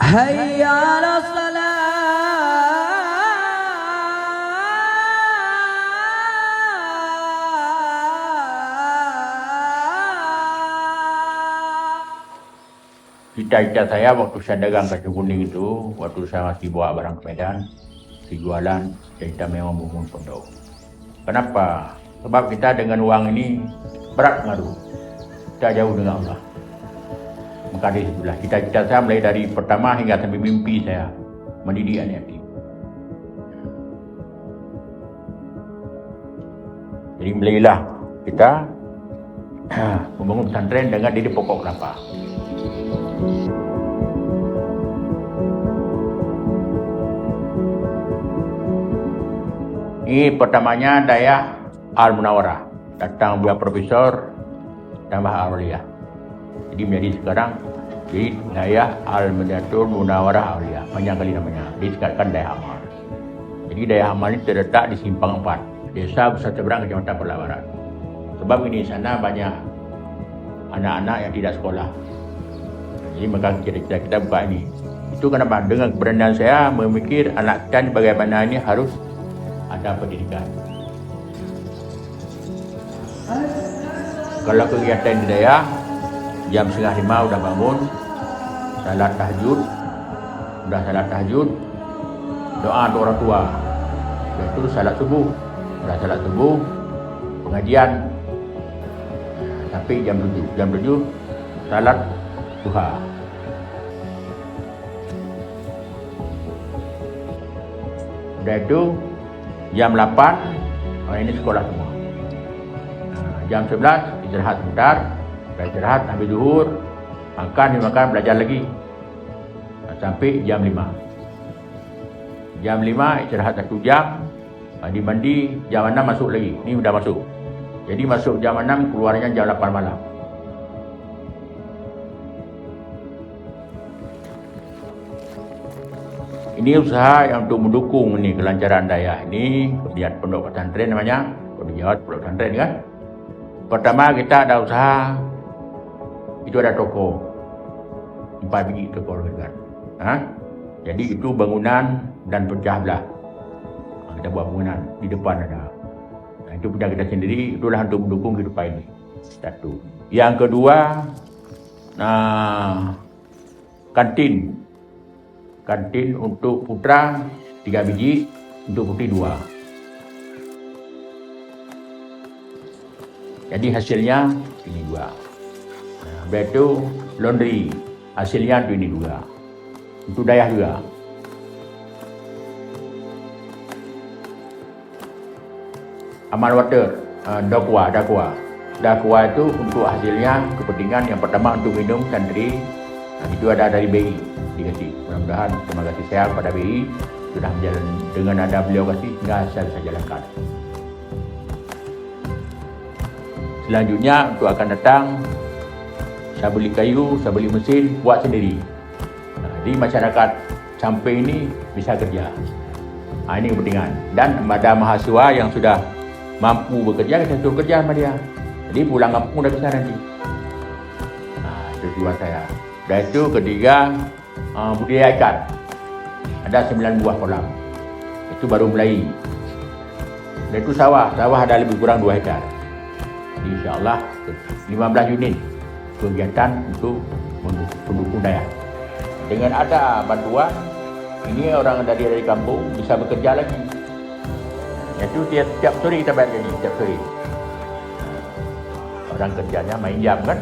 حي على الصلاة. Cita-cita saya waktu saya dagang kacang kuning itu, waktu saya masih bawa barang ke Medan, di jualan, cita memang membangun pondok. Kenapa? Sebab kita dengan uang ini berat ngaruh. Kita jauh dengan Allah. Maka dari situlah cita-cita saya mulai dari pertama hingga sampai mimpi saya mendidik anak yatim. Jadi mulailah kita membangun pesantren dengan didik pokok kelapa. Ini pertamanya Dayah Al-Munawarah, datang beliau profesor tambah Aulia. Jadi menjadi sekarang jadi Dayah Al-Munawarah Aulia, panjang kali namanya. Disekatkan Dayah Amal. Jadi Dayah Amal ini terletak di Simpang 4, Desa Besar Teberang, Kecamatan Perla Barat. Sebab ini sana banyak anak-anak yang tidak sekolah. Jadi maka kita buka ini. Itu kenapa? Dengan keberanian saya memikir anak kita bagaimana ini harus ada pendidikan. Kalau kegiatan di Dayah, jam 4:30 udah bangun, salat tahajud, doa untuk orang tua, itu salat subuh, pengajian, sampai jam 7 salat duha. Udah itu jam 8 orang ini sekolah semua. Jam 11 istirahat sebentar, istirahat sampai zuhur, makan, belajar lagi sampai jam 5. Jam 5 istirahat 1 jam, mandi, jam 6 masuk lagi. Ini udah masuk. Jadi masuk jam 6, keluarnya jam 8 malam. Ini usaha yang untuk mendukung ini kelancaran Dayah ini, kemudian pondok pesantren namanya, pondok pesantren kan. Pertama kita ada usaha, itu ada toko, 4 biji toko kan. Jadi itu bangunan dan pecah belah. Kita buat bangunan di depan ada. Itu punya kita sendiri, itulah untuk mendukung kehidupan ini. Satu. Yang kedua, kantin untuk putra 3 biji, untuk putri 2. Jadi hasilnya ini 2. Habis itu laundry, hasilnya itu ini 2. Untuk Dayah juga. Amal water, dakwa itu untuk hasilnya kepentingan yang pertama untuk minum santri, itu ada dari BI dikasih. Mudah-mudahan terima kasih saya kepada BI sudah berjalan dengan ada beliau kasih sehingga saya bisa jalankan. Selanjutnya untuk akan datang saya beli kayu, saya beli mesin buat sendiri. Jadi masyarakat sampai ini bisa kerja. Ini kepentingan. Dan ada mahasiswa yang sudah mampu bekerja, kita suruh kerja sama dia. Jadi pulang kampung dah bisa nanti. Itu tujuan saya. Dan itu ketiga, budidaya ikan. Ada 9 buah kolam. Itu baru mulai. Dan itu sawah ada lebih kurang 2 hektar. Jadi insyaAllah 15 unit kegiatan untuk pendukung Dayah. Dengan ada bantuan, ini orang dari kampung bisa bekerja lagi. Itu tiap sore kita bayar gaji, tiap sore. Orang kerjanya main jam kan.